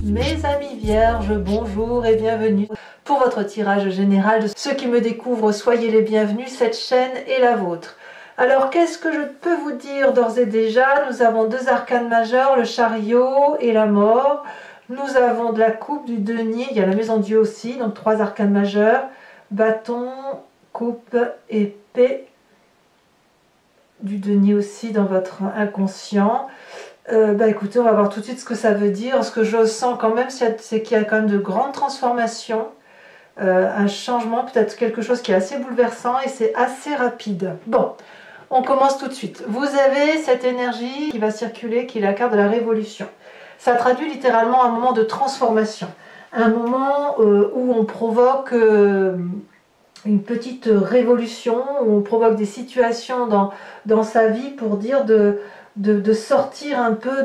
Mes amis vierges, bonjour et bienvenue pour votre tirage général. De ceux qui me découvrent, soyez les bienvenus, cette chaîne est la vôtre. Alors qu'est-ce que je peux vous dire d'ores et déjà? Nous avons deux arcanes majeurs, le chariot et la mort. Nous avons de la coupe, du denier, il y a la maison Dieu aussi, donc trois arcanes majeurs, bâton, coupe, épée, du denier aussi dans votre inconscient. Écoutez, on va voir tout de suite ce que ça veut dire. Ce que je sens quand même, c'est qu'il y a quand même de grandes transformations, un changement, peut-être quelque chose qui est assez bouleversant et c'est assez rapide. Bon, on commence tout de suite. Vous avez cette énergie qui va circuler, qui est la carte de la révolution. Ça traduit littéralement un moment de transformation, un moment où on provoque une petite révolution, où on provoque des situations dans sa vie pour dire de sortir un peu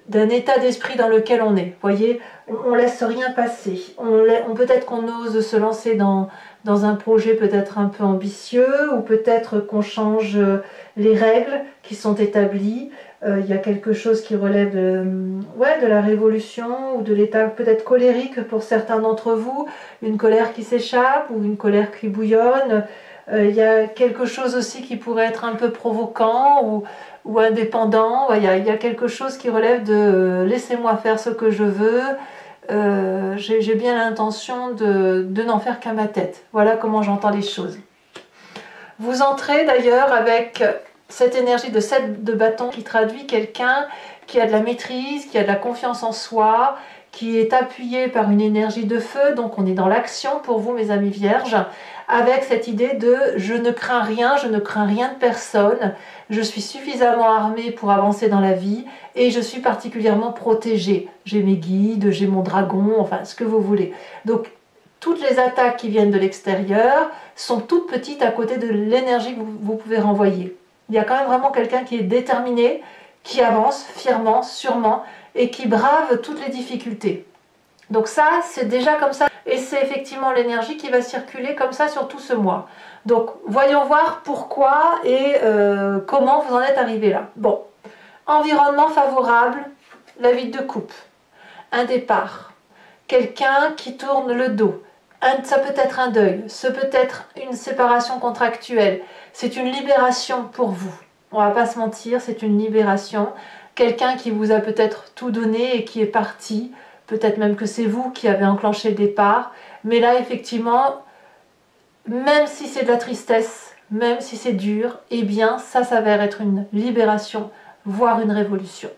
d'un état d'esprit dans lequel on est. Vous voyez, on laisse rien passer. Peut-être qu'on ose se lancer dans un projet peut-être un peu ambitieux, ou peut-être qu'on change les règles qui sont établies. Il y a quelque chose qui relève de la révolution, ou de l'état peut-être colérique pour certains d'entre vous, une colère qui s'échappe, ou une colère qui bouillonne. Il y a quelque chose aussi qui pourrait être un peu provoquant ou indépendant. Il y a quelque chose qui relève de laissez-moi faire ce que je veux. J'ai bien l'intention de n'en faire qu'à ma tête. Voilà comment j'entends les choses. Vous entrez d'ailleurs avec cette énergie de 7 de bâton qui traduit quelqu'un qui a de la maîtrise, qui a de la confiance en soi, qui est appuyé par une énergie de feu. Donc on est dans l'action pour vous, mes amis vierges, avec cette idée de je ne crains rien de personne, je suis suffisamment armée pour avancer dans la vie et je suis particulièrement protégée. J'ai mes guides, j'ai mon dragon, enfin ce que vous voulez. Donc toutes les attaques qui viennent de l'extérieur sont toutes petites à côté de l'énergie que vous pouvez renvoyer. Il y a quand même vraiment quelqu'un qui est déterminé, qui avance fièrement, sûrement, et qui brave toutes les difficultés. Donc ça, c'est déjà comme ça, et c'est effectivement l'énergie qui va circuler comme ça sur tout ce mois. Donc voyons voir pourquoi et comment vous en êtes arrivé là. Bon, environnement favorable, la vide de coupe, un départ, quelqu'un qui tourne le dos, ça peut être un deuil, ça peut être une séparation contractuelle, c'est une libération pour vous. On va pas se mentir, c'est une libération. Quelqu'un qui vous a peut-être tout donné et qui est parti, peut-être même que c'est vous qui avez enclenché le départ, mais là effectivement, même si c'est de la tristesse, même si c'est dur, eh bien ça s'avère être une libération, voire une révolution.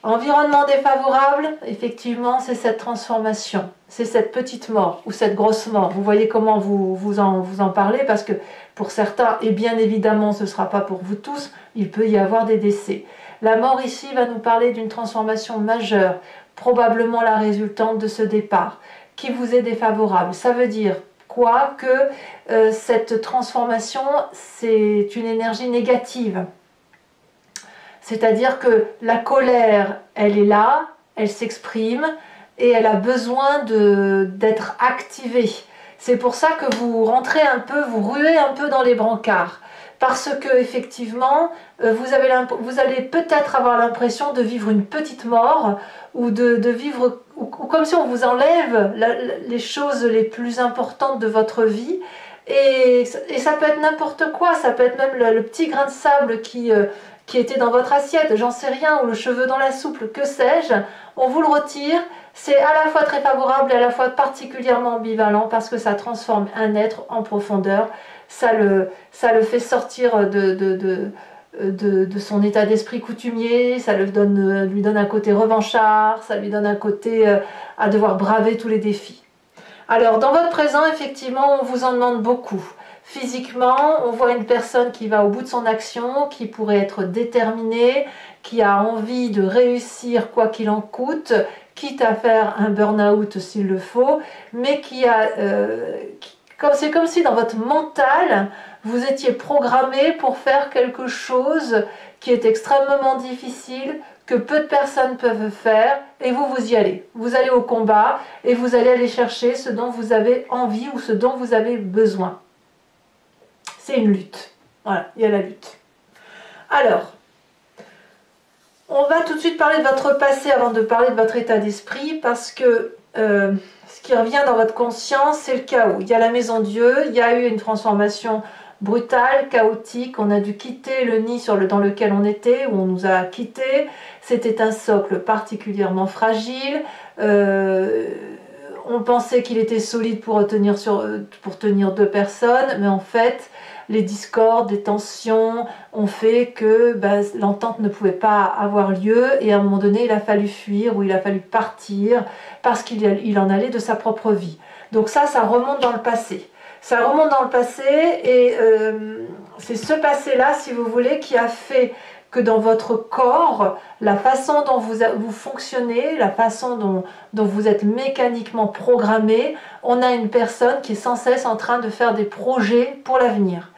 Environnement défavorable, effectivement, c'est cette transformation, c'est cette petite mort ou cette grosse mort. Vous voyez comment vous en parlez, parce que pour certains, et bien évidemment ce ne sera pas pour vous tous, il peut y avoir des décès. La mort ici va nous parler d'une transformation majeure, probablement la résultante de ce départ, qui vous est défavorable. Ça veut dire quoi? Que cette transformation, c'est une énergie négative. C'est-à-dire que la colère, elle est là, elle s'exprime et elle a besoin d'être activée. C'est pour ça que vous rentrez un peu, vous ruez un peu dans les brancards. Parce que effectivement, vous allez peut-être avoir l'impression de vivre une petite mort ou de vivre ou comme si on vous enlève les choses les plus importantes de votre vie. Et ça peut être n'importe quoi, ça peut être même le petit grain de sable qui était dans votre assiette, j'en sais rien, ou le cheveu dans la soupe, que sais-je, on vous le retire. C'est à la fois très favorable et à la fois particulièrement ambivalent parce que ça transforme un être en profondeur, ça le fait sortir de son état d'esprit coutumier, ça lui donne un côté revanchard, ça lui donne un côté à devoir braver tous les défis. Alors dans votre présent, effectivement, on vous en demande beaucoup. Physiquement, on voit une personne qui va au bout de son action, qui pourrait être déterminée, qui a envie de réussir quoi qu'il en coûte, quitte à faire un burn-out s'il le faut, mais c'est comme si dans votre mental, vous étiez programmé pour faire quelque chose qui est extrêmement difficile, que peu de personnes peuvent faire, et vous y allez. Vous allez au combat, et vous allez aller chercher ce dont vous avez envie ou ce dont vous avez besoin. C'est une lutte. Voilà, il y a la lutte. Alors, On va tout de suite parler de votre passé avant de parler de votre état d'esprit, parce que ce qui revient dans votre conscience, c'est le chaos. Il y a la maison Dieu, il y a eu une transformation brutale, chaotique, on a dû quitter le nid dans lequel on était, où on nous a quittés. C'était un socle particulièrement fragile. On pensait qu'il était solide pour tenir deux personnes, mais en fait, les discordes, les tensions ont fait que l'entente ne pouvait pas avoir lieu, et à un moment donné, il a fallu fuir, ou il a fallu partir, parce qu'il en allait de sa propre vie. Donc ça remonte dans le passé. Ça remonte dans le passé, et c'est ce passé-là, si vous voulez, qui a fait que dans votre corps, la façon dont vous fonctionnez, la façon dont vous êtes mécaniquement programmé, on a une personne qui est sans cesse en train de faire des projets pour l'avenir.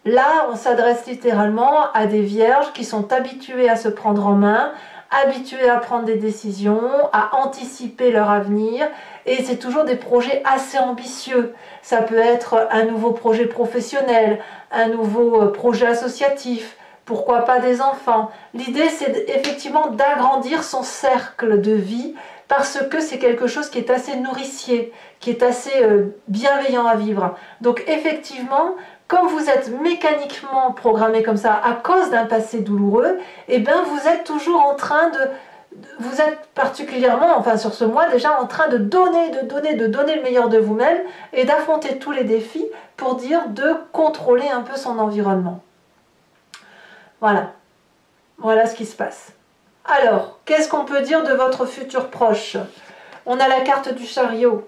Là, on s'adresse littéralement à des vierges qui sont habituées à se prendre en main, habituées à prendre des décisions, à anticiper leur avenir, et c'est toujours des projets assez ambitieux. Ça peut être un nouveau projet professionnel, un nouveau projet associatif, pourquoi pas des enfants. L'idée, c'est effectivement d'agrandir son cercle de vie, parce que c'est quelque chose qui est assez nourricier, qui est assez bienveillant à vivre. Donc effectivement, comme vous êtes mécaniquement programmé comme ça à cause d'un passé douloureux, eh bien vous êtes toujours en train vous êtes particulièrement, enfin sur ce mois déjà, en train de donner le meilleur de vous-même, et d'affronter tous les défis pour dire de contrôler un peu son environnement. Voilà. Voilà ce qui se passe. Alors, qu'est-ce qu'on peut dire de votre futur proche? On a la carte du chariot.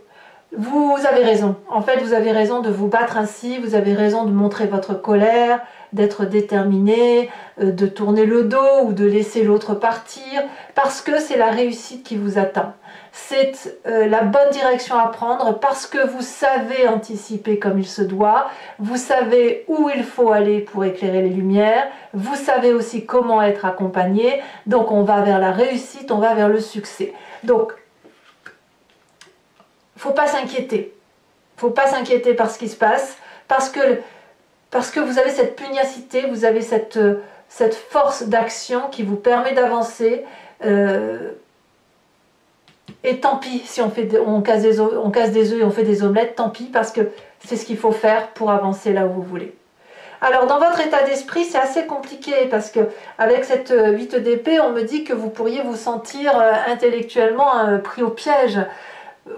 Vous avez raison. En fait, vous avez raison de vous battre ainsi, vous avez raison de montrer votre colère, d'être déterminé, de tourner le dos ou de laisser l'autre partir, parce que c'est la réussite qui vous attend. C'est la bonne direction à prendre, parce que vous savez anticiper comme il se doit, vous savez où il faut aller pour éclairer les lumières, vous savez aussi comment être accompagné, donc on va vers la réussite, on va vers le succès. Donc, faut pas s'inquiéter. Faut pas s'inquiéter par ce qui se passe, parce que vous avez cette pugnacité, vous avez cette force d'action qui vous permet d'avancer. Et tant pis si on casse des œufs et on fait des omelettes, tant pis, parce que c'est ce qu'il faut faire pour avancer là où vous voulez. Alors dans votre état d'esprit, c'est assez compliqué, parce que avec cette 8 d'épée, on me dit que vous pourriez vous sentir intellectuellement pris au piège.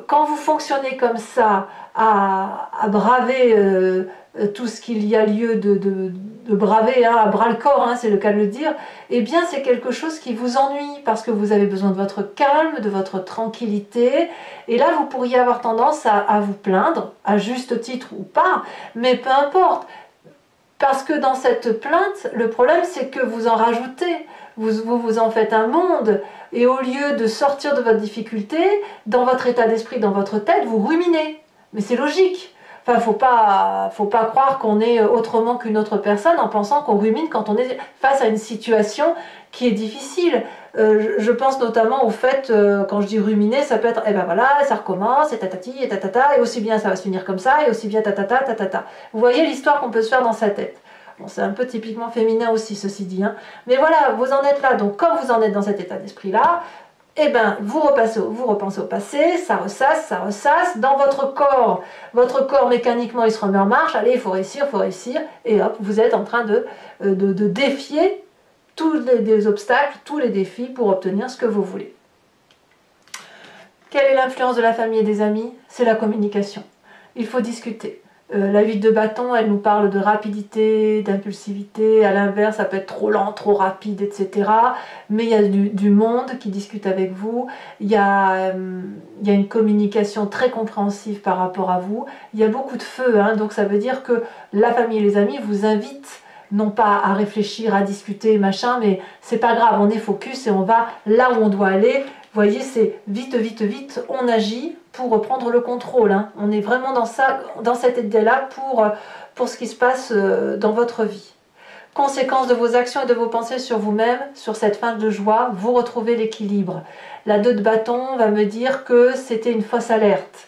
Quand vous fonctionnez comme ça, à braver tout ce qu'il y a lieu de braver, à bras le corps, c'est le cas de le dire, eh bien c'est quelque chose qui vous ennuie, parce que vous avez besoin de votre calme, de votre tranquillité, et là vous pourriez avoir tendance à vous plaindre, à juste titre ou pas, mais peu importe. Parce que dans cette plainte, le problème c'est que vous en rajoutez, vous en faites un monde, et au lieu de sortir de votre difficulté, dans votre état d'esprit, dans votre tête, vous ruminez. Mais c'est logique. Enfin, faut pas croire qu'on est autrement qu'une autre personne en pensant qu'on rumine quand on est face à une situation qui est difficile. Je pense notamment au fait, quand je dis ruminer, ça peut être, eh ben voilà, ça recommence, et tatati, et tatata, et aussi bien ça va se finir comme ça, et aussi bien tatata, tatata. Vous voyez l'histoire qu'on peut se faire dans sa tête. Bon, c'est un peu typiquement féminin aussi, ceci dit. Mais voilà, vous en êtes là. Donc, comme vous en êtes dans cet état d'esprit-là, eh ben, vous repensez au passé, ça ressasse. Dans votre corps mécaniquement, il se remet en marche. Allez, il faut réussir. Et hop, vous êtes en train de défier tous les obstacles, tous les défis pour obtenir ce que vous voulez. Quelle est l'influence de la famille et des amis? C'est la communication. Il faut discuter. La 8 de bâton, elle nous parle de rapidité, d'impulsivité. À l'inverse, ça peut être trop lent, trop rapide, etc. Mais il y a du monde qui discute avec vous. Il y a une communication très compréhensive par rapport à vous. Il y a beaucoup de feu, donc ça veut dire que la famille et les amis vous invitent non pas à réfléchir, à discuter, machin, mais c'est pas grave, on est focus et on va là où on doit aller. Vous voyez, c'est vite, on agit pour reprendre le contrôle. On est vraiment dans cette idée-là pour ce qui se passe dans votre vie. Conséquence de vos actions et de vos pensées sur vous-même, sur cette fin de joie, vous retrouvez l'équilibre. La 2 de bâton va me dire que c'était une fausse alerte.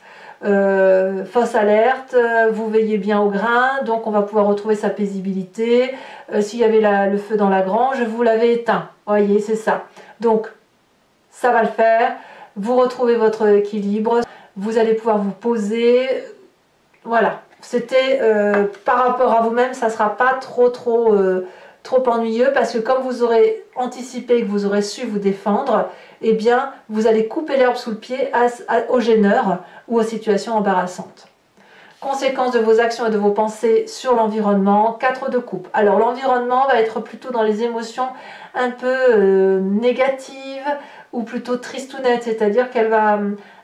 Vous veillez bien au grain, donc on va pouvoir retrouver sa paisibilité. S'il y avait le feu dans la grange, vous l'avez éteint. Voyez, c'est ça. Donc, ça va le faire. Vous retrouvez votre équilibre. Vous allez pouvoir vous poser. Voilà. C'était par rapport à vous-même, ça ne sera pas trop ennuyeux parce que comme vous aurez anticipé que vous aurez su vous défendre, eh bien, vous allez couper l'herbe sous le pied aux gêneurs ou aux situations embarrassantes. Conséquences de vos actions et de vos pensées sur l'environnement, 4 de coupe. Alors l'environnement va être plutôt dans les émotions un peu négatives ou plutôt tristounettes, c'est-à-dire qu'elle va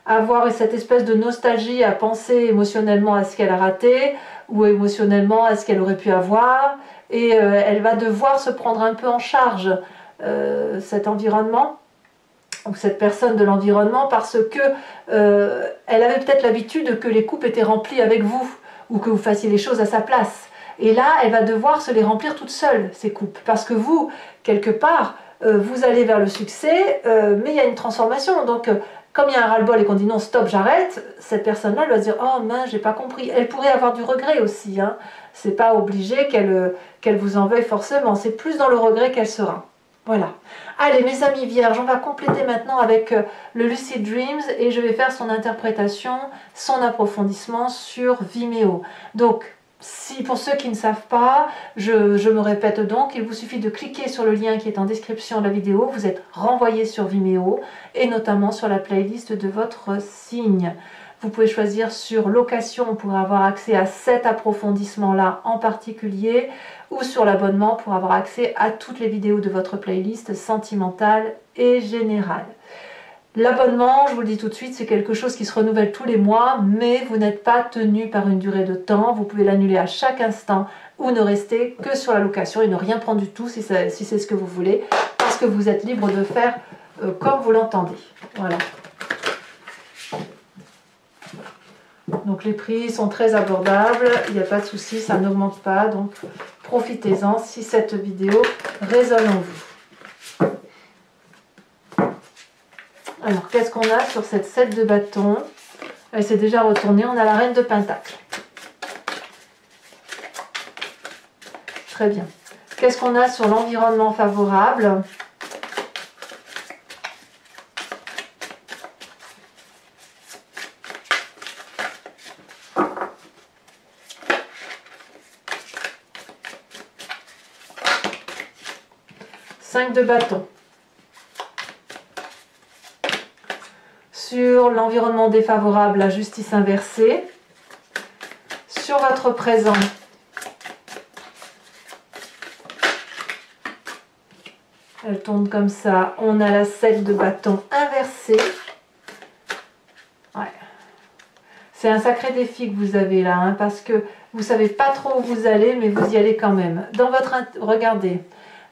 avoir cette espèce de nostalgie à penser émotionnellement à ce qu'elle a raté ou émotionnellement à ce qu'elle aurait pu avoir et elle va devoir se prendre un peu en charge cet environnement ou cette personne de l'environnement parce que elle avait peut-être l'habitude que les coupes étaient remplies avec vous ou que vous fassiez les choses à sa place. Et là, elle va devoir se les remplir toute seule, ces coupes. Parce que vous, quelque part, vous allez vers le succès, mais il y a une transformation. Donc, comme il y a un ras-le-bol et qu'on dit non, stop, j'arrête, cette personne-là, elle va se dire oh mince, j'ai pas compris. Elle pourrait avoir du regret aussi. Hein. C'est pas obligé qu'elle vous en veuille forcément. C'est plus dans le regret qu'elle sera. Voilà. Allez, mes amis vierges, on va compléter maintenant avec le Lucid Dreams et je vais faire son interprétation, son approfondissement sur Vimeo. Donc, pour ceux qui ne savent pas, je me répète donc, il vous suffit de cliquer sur le lien qui est en description de la vidéo, vous êtes renvoyé sur Vimeo et notamment sur la playlist de votre signe. Vous pouvez choisir sur location pour avoir accès à cet approfondissement-là en particulier ou sur l'abonnement pour avoir accès à toutes les vidéos de votre playlist sentimentale et générale. L'abonnement, je vous le dis tout de suite, c'est quelque chose qui se renouvelle tous les mois, mais vous n'êtes pas tenu par une durée de temps. Vous pouvez l'annuler à chaque instant ou ne rester que sur la location et ne rien prendre du tout si c'est ce que vous voulez, parce que vous êtes libre de faire comme vous l'entendez. Voilà. Donc les prix sont très abordables, il n'y a pas de souci, ça n'augmente pas, donc profitez-en si cette vidéo résonne en vous. Alors qu'est-ce qu'on a sur cette 7 de bâton? Elle s'est déjà retournée, on a la reine de pentacle. Très bien. Qu'est-ce qu'on a sur l'environnement favorable? De bâton. Sur l'environnement défavorable, la justice inversée. Sur votre présent, elle tourne comme ça, on a la 7 de bâton inversée. Ouais. C'est un sacré défi que vous avez là, hein, parce que vous savez pas trop où vous allez, mais vous y allez quand même. Dans votre... Regardez.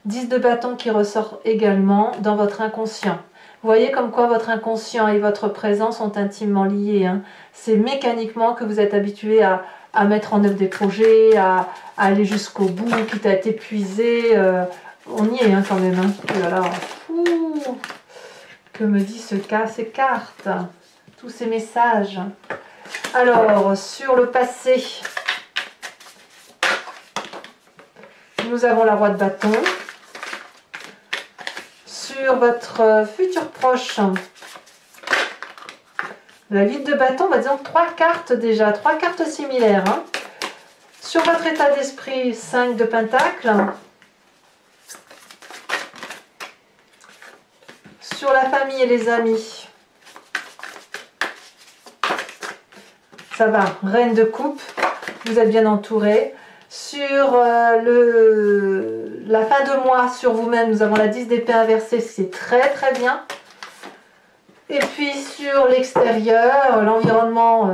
10 de bâton qui ressort également dans votre inconscient. Vous voyez comme quoi votre inconscient et votre présent sont intimement liés. Hein. C'est mécaniquement que vous êtes habitué à mettre en œuvre des projets, à aller jusqu'au bout, quitte à être épuisé. On y est hein, quand même. Hein. Oh là là. Ouh. Que me dit ces cartes? Tous ces messages. Alors, sur le passé, nous avons la roi de bâton. Sur votre futur proche, la 8 de bâton, bah disons 3 cartes déjà, 3 cartes similaires. Hein. Sur votre état d'esprit, 5 de pentacle. Sur la famille et les amis, ça va, reine de coupe, vous êtes bien entouré. Sur la fin de mois, sur vous-même, nous avons la 10 d'épée inversée, c'est très très bien. Et puis sur l'extérieur, l'environnement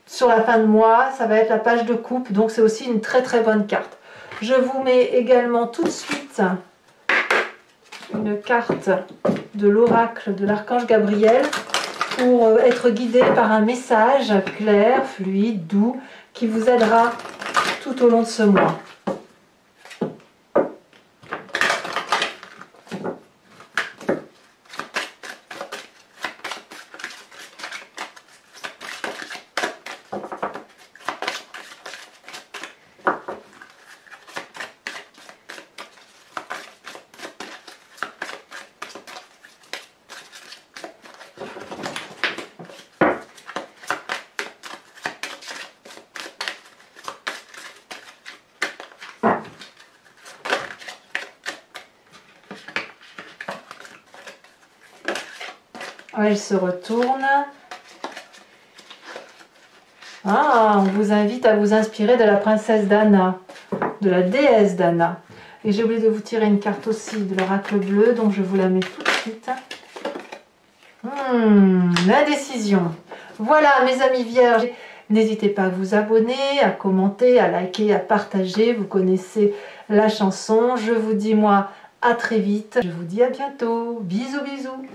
sur la fin de mois, ça va être la page de coupe, donc c'est aussi une très très bonne carte. Je vous mets également tout de suite une carte de l'oracle de l'archange Gabriel pour être guidé par un message clair, fluide, doux, qui vous aidera tout au long de ce mois. Elle se retourne. Ah, on vous invite à vous inspirer de la princesse Dana, de la déesse Dana. Et j'ai oublié de vous tirer une carte aussi de l'oracle bleu, donc je vous la mets tout de suite. L'indécision. Voilà, mes amis vierges. N'hésitez pas à vous abonner, à commenter, à liker, à partager. Vous connaissez la chanson. Je vous dis, moi, à très vite. Je vous dis à bientôt. Bisous, bisous.